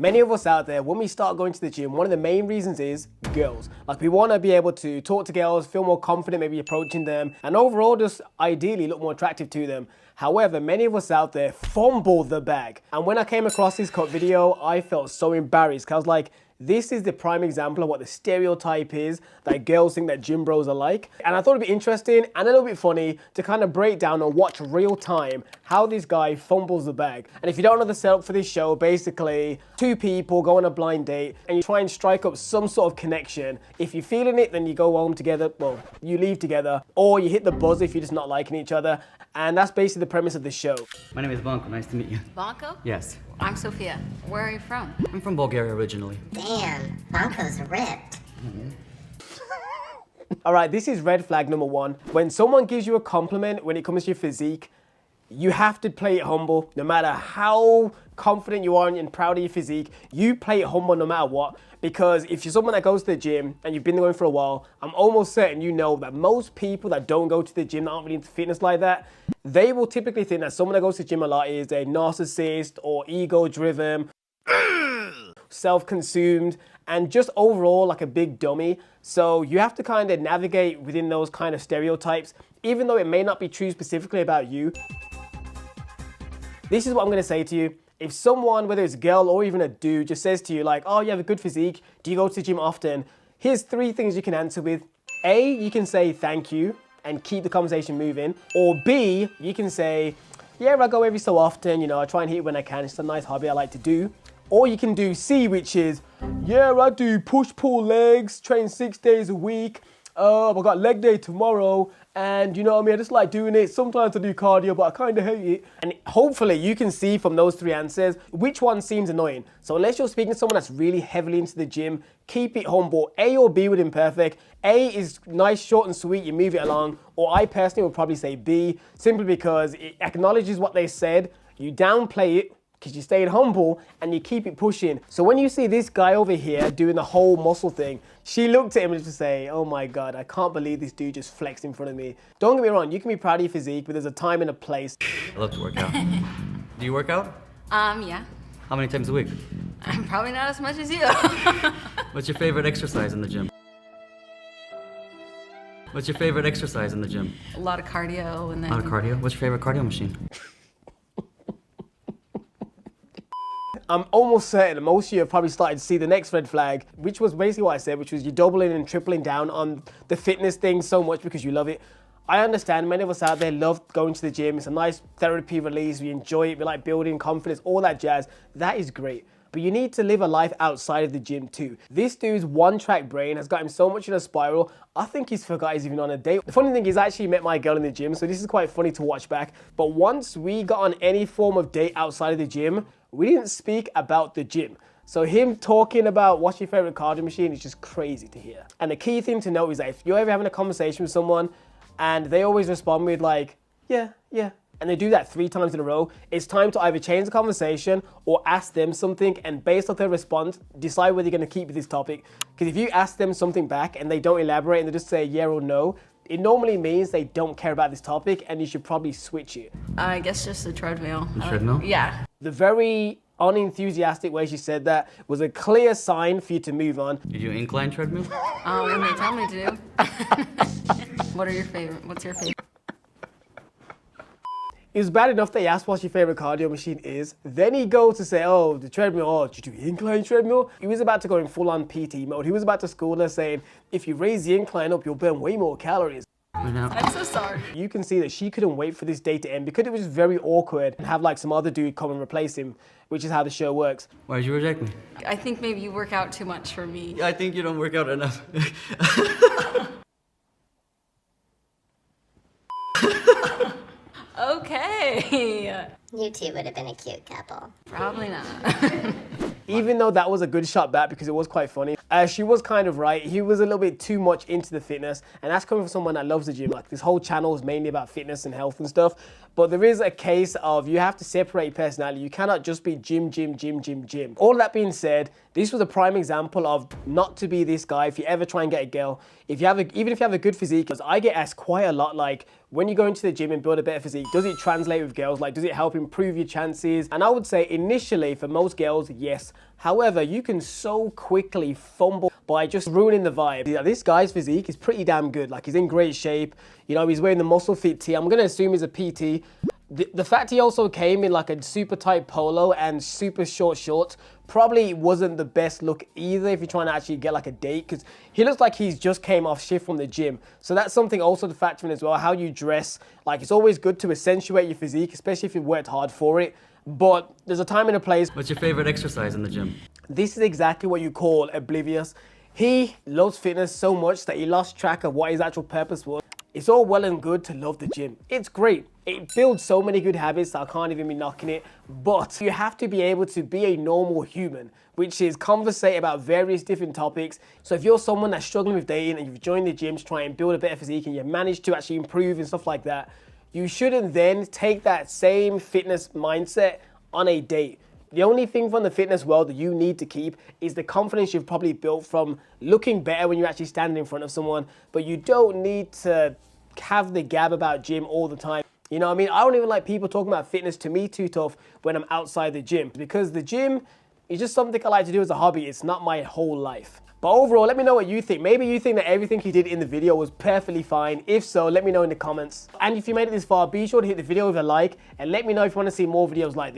Many of us out there, when we start going to the gym, one of the main reasons is girls. Like, we want to be able to talk to girls, feel more confident maybe approaching them, and overall just ideally look more attractive to them. However, many of us out there fumble the bag. And when I came across this cut video, I felt so embarrassed because I was like, this is the prime example of what the stereotype is that girls think that gym bros are like. And I thought it'd be interesting and a little bit funny to kind of break down and watch real time how this guy fumbles the bag. And if you don't know the setup for this show, basically two people go on a blind date and you try and strike up some sort of connection. If you're feeling it, then you go home together, well, you leave together, or you hit the buzz if you're just not liking each other. And that's basically the premise of the show. My name is Banco, nice to meet you. Banco? Yes. I'm Sophia. Where are you from? I'm from Bulgaria originally. Damn, Banco's ripped. All right, this is red flag number one. When someone gives you a compliment when it comes to your physique, you have to play it humble. No matter how confident you are and proud of your physique, you play it humble no matter what. Because if you're someone that goes to the gym and you've been going for a while, I'm almost certain you know that most people that don't go to the gym, that aren't really into fitness like that, they will typically think that someone that goes to the gym a lot is a narcissist or ego-driven, self-consumed, and just overall like a big dummy. So you have to kind of navigate within those kind of stereotypes, even though it may not be true specifically about you. This is what I'm gonna say to you. If someone, whether it's a girl or even a dude, just says to you like, oh, you have a good physique, do you go to the gym often? Here's three things you can answer with. A, you can say thank you and keep the conversation moving. Or B, you can say, yeah, I go every so often, you know, I try and hit it when I can. It's a nice hobby I like to do. Or you can do C, which is, yeah, I do push-pull legs, train 6 days a week. I've got leg day tomorrow, and you know what I mean, I just like doing it. Sometimes I do cardio, but I kind of hate it. And hopefully you can see from those three answers which one seems annoying. So unless you're speaking to someone that's really heavily into the gym, keep it humble. A or B would imperfect. A is nice, short and sweet, you move it along. Or I personally would probably say B, simply because it acknowledges what they said, you downplay it, because you stayed humble and you keep it pushing. So when you see this guy over here doing the whole muscle thing, she looked at him and just say, oh my God, I can't believe this dude just flexed in front of me. Don't get me wrong, you can be proud of your physique, but there's a time and a place. I love to work out. Do you work out? Yeah. How many times a week? Probably not as much as you. What's your favorite exercise in the gym? What's your favorite exercise in the gym? A lot of cardio and then... A lot of cardio? What's your favorite cardio machine? I'm almost certain most of you have probably started to see the next red flag, which was basically what I said, which was you're doubling and tripling down on the fitness thing so much because you love it. I understand many of us out there love going to the gym. It's a nice therapy release. We enjoy it. We like building confidence, all that jazz. That is great. But you need to live a life outside of the gym too. This dude's one-track brain has got him so much in a spiral, I think he's forgot he's even on a date. The funny thing is I actually met my girl in the gym, so this is quite funny to watch back. But once we got on any form of date outside of the gym, we didn't speak about the gym. So him talking about what's your favorite cardio machine is just crazy to hear. And the key thing to note is that if you're ever having a conversation with someone and they always respond with like, yeah, and they do that 3 times in a row, it's time to either change the conversation or ask them something, and based off their response, decide whether you're gonna keep with this topic. Because if you ask them something back and they don't elaborate and they just say yeah or no, it normally means they don't care about this topic and you should probably switch it. I guess just the treadmill. The treadmill? Yeah. The very unenthusiastic way she said that was a clear sign for you to move on. You do incline treadmill? When they tell me to do. What's your favorite? It was bad enough that he asked what your favorite cardio machine is. Then he goes to say, oh, the treadmill, oh, did you do incline treadmill? He was about to go in full-on PT mode. He was about to school her saying, if you raise the incline up, you'll burn way more calories. I'm so sorry. You can see that she couldn't wait for this day to end because it was very awkward and have like some other dude come and replace him, which is how the show works. Why did you reject me? I think maybe you work out too much for me. I think you don't work out enough. Okay. You two would have been a cute couple. Probably not. Even though that was a good shot back because it was quite funny, she was kind of right. He was a little bit too much into the fitness, and that's coming from someone that loves the gym. Like, this whole channel is mainly about fitness and health and stuff. But there is a case of you have to separate your personality. You cannot just be gym. All that being said, this was a prime example of not to be this guy if you ever try and get a girl. Even if you have a good physique, because I get asked quite a lot, like, when you go into the gym and build a better physique, does it translate with girls? Like, does it help improve your chances? And I would say initially for most girls, yes. However, you can so quickly fumble by just ruining the vibe. Yeah, this guy's physique is pretty damn good. Like, he's in great shape. You know, he's wearing the muscle fit tee. I'm gonna assume he's a PT. The fact he also came in like a super tight polo and super short shorts probably wasn't the best look either if you're trying to actually get like a date, because he looks like he's just came off shift from the gym. So that's something also to factor in as well, how you dress. Like, it's always good to accentuate your physique, especially if you've worked hard for it. But there's a time and a place. What's your favorite exercise in the gym? This is exactly what you call oblivious. He loves fitness so much that he lost track of what his actual purpose was. It's all well and good to love the gym. It's great. It builds so many good habits that I can't even be knocking it. But you have to be able to be a normal human, which is conversate about various different topics. So if you're someone that's struggling with dating and you've joined the gym to try and build a better physique and you've managed to actually improve and stuff like that, you shouldn't then take that same fitness mindset on a date. The only thing from the fitness world that you need to keep is the confidence you've probably built from looking better when you're actually standing in front of someone, but you don't need to have the gab about gym all the time. You know what I mean? I don't even like people talking about fitness to me too tough when I'm outside the gym, because the gym is just something I like to do as a hobby. It's not my whole life. But overall, let me know what you think. Maybe you think that everything he did in the video was perfectly fine. If so, let me know in the comments. And if you made it this far, be sure to hit the video with a like and let me know if you want to see more videos like this.